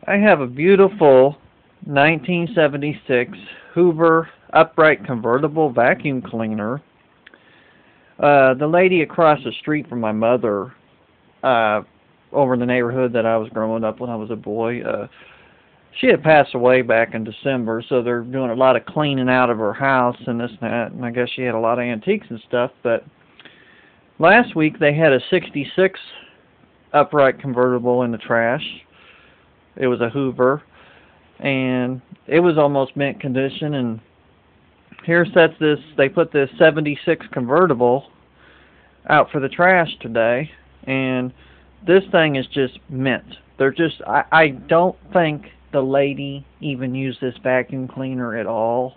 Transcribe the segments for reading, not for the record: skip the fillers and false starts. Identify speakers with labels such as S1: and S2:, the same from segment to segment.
S1: I have a beautiful 1976 Hoover upright convertible vacuum cleaner. The lady across the street from my mother, over in the neighborhood that I was growing up when I was a boy, she had passed away back in December, so they're doing a lot of cleaning out of her house and this and that, and I guess she had a lot of antiques and stuff. But last week they had a 66 upright convertible in the trash. It was a Hoover, and it was almost mint condition, and here sets this, they put this 76 convertible out for the trash today, and this thing is just mint. They're just, I don't think the lady even used this vacuum cleaner at all.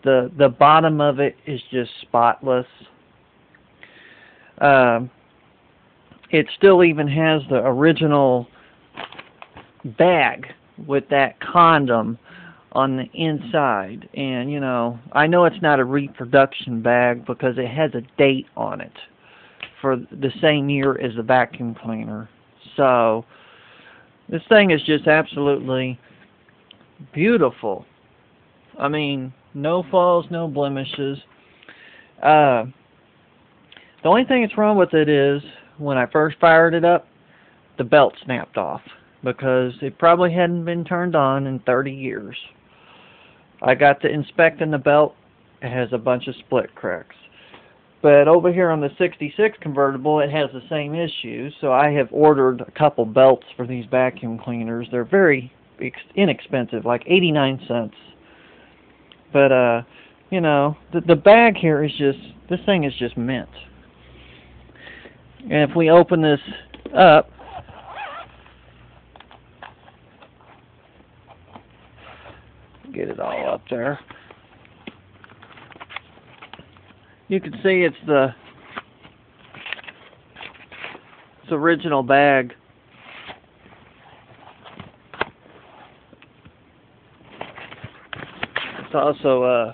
S1: The bottom of it is just spotless. It still even has the original bag with that condom on the inside, and you know, I know it's not a reproduction bag because it has a date on it for the same year as the vacuum cleaner. So this thing is just absolutely beautiful. I mean, no flaws, no blemishes. The only thing that's wrong with it is when I first fired it up, the belt snapped off because it probably hadn't been turned on in 30 years. I got to inspecting the belt. It has a bunch of split cracks. But over here on the 66 convertible, it has the same issue. So I have ordered a couple belts for these vacuum cleaners. They're very inexpensive, like 89 cents. But, you know, the bag here is just, this thing is just mint. And if we open this up, get it all up there, you can see it's original bag. It's also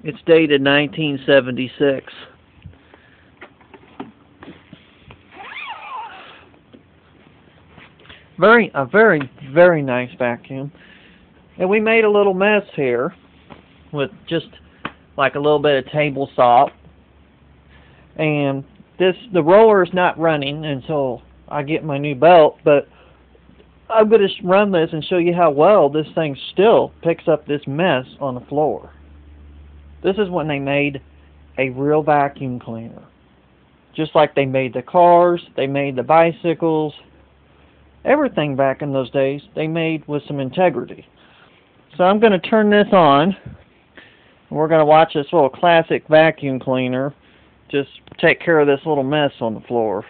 S1: it's dated 1976. A very nice vacuum. And we made a little mess here with just like a little bit of table salt. And the roller is not running until I get my new belt, but I'm going to run this and show you how well this thing still picks up this mess on the floor. This is when they made a real vacuum cleaner. Just like they made the cars, they made the bicycles. Everything back in those days they made with some integrity. So I'm going to turn this on, and we're going to watch this little classic vacuum cleaner just take care of this little mess on the floor.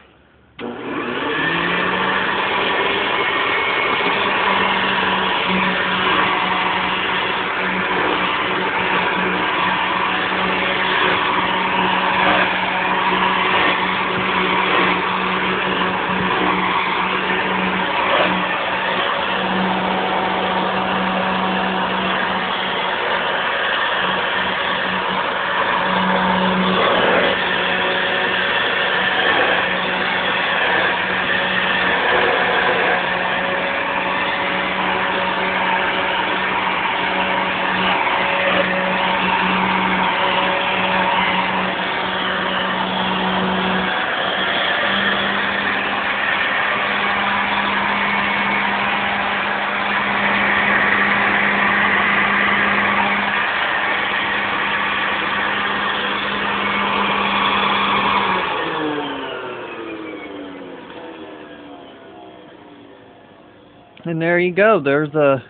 S1: And there you go. There's a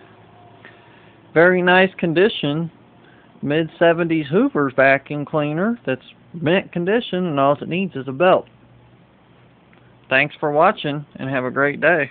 S1: very nice condition mid-70s Hoover's vacuum cleaner that's mint condition, and all it needs is a belt. Thanks for watching, and have a great day.